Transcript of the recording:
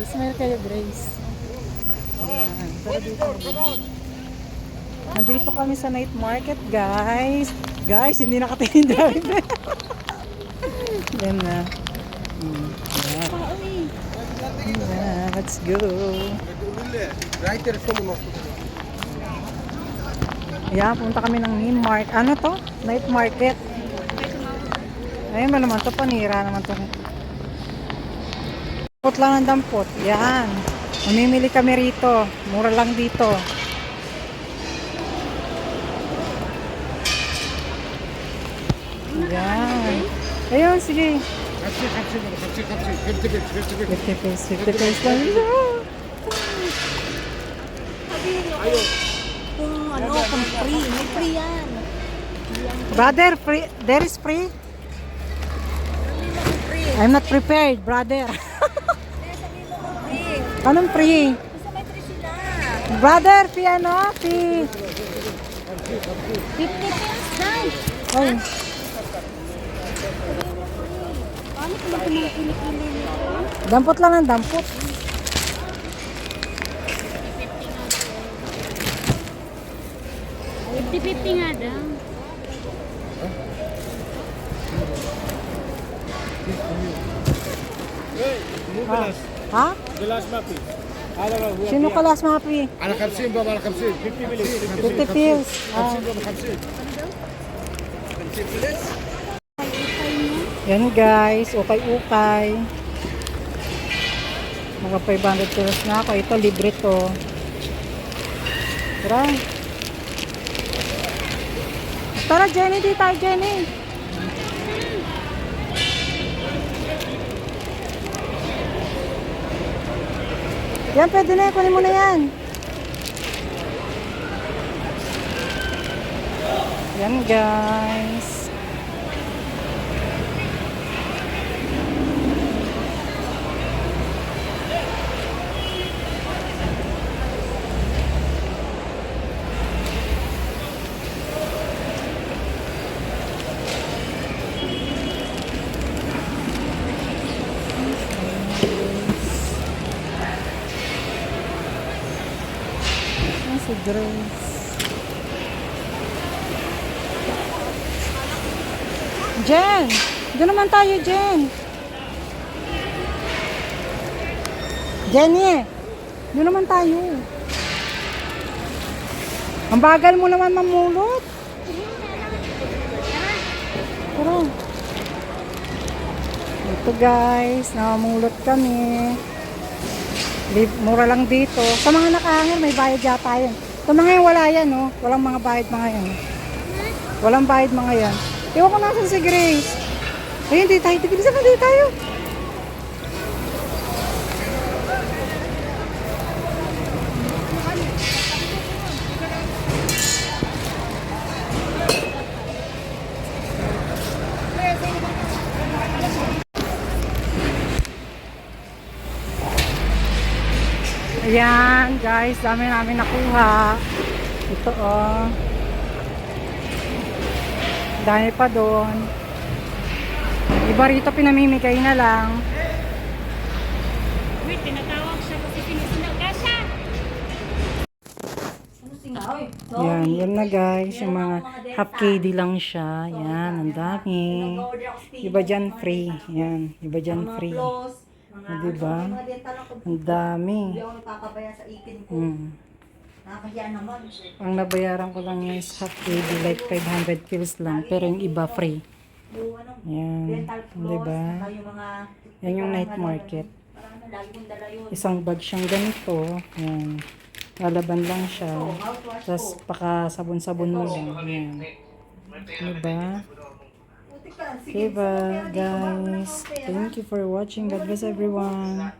Smile kayo, Grace. Ayan. Pero dito, nandito kami sa night market, guys. Guys, hindi nakatingin driver. Yan na. Yeah. Yeah, let's go. Ayan, punta kami ng ano to? Night market. Ayun ba naman to? Panira naman to. Dampot lang ng dampot. Yan. Mamimili kami rito. Mura lang dito. Yan. Ayun, sige. 50 pesos lang. Kung ano, kung free. May free yan. Brother, free. There is free? I'm not prepared, brother. Anong free? Basta may free sila. Brother, fee ano? Fee. 50 pesos lang. Oh. Paano kung magpili-pili nito? Dampot lang ang dampot. $50 nga daw. Ha? Gelas mapi. Sino ka last mapi? على 50 بابا على 50 50 مليون 50 pills. 50 بابا 50 Yan guys, ukay-ukay. Mga 500 pesos na ako. Ito, libre to. Tara. Tara, Jenny, di tayo, Jenny. Yan, pwede na. Kunin mo na yan. Yan, guys. Si Grace. Jen! Doon naman tayo, Jen. Jenny! Doon naman tayo. Ang bagal mo naman mamulot. Tara. Ito guys, namamulot kami. Mura lang dito. Sa mga nakahangir, may bayad yata yan. Sa mga yan, wala yan, no? Walang mga bayad mga yan. Walang bayad mga yan. Iwan ko nasan si Grace. Ayun, di tayo. Bilisan na, di tayo. Ayan, guys, dami namin nakuha. Ito, oh. Dami pa doon. Iba rito pinamimigay na lang. Wait, tinatawag siya kasi pinisinag ka siya. Ano singaw? Yan, yan na guys. Yung mga half KD lang siya. Yan, ang dami. Iba dyan free. Yan, iba dyan free. Diba? Ang dami. Hindi ako nagkakabaya sa ikin ko. Nakakahiya naman. Ang nabayaran ko lang is half KD, like 500 pills lang. Pero yung iba free. Yan. Diba? Yan yung night market. Isang bag siyang ganito. Yan. Lalaban lang siya. Tapos pakasabon-sabon mo lang. Yan. Diba? Okay ba, guys? Thank you for watching. God bless everyone.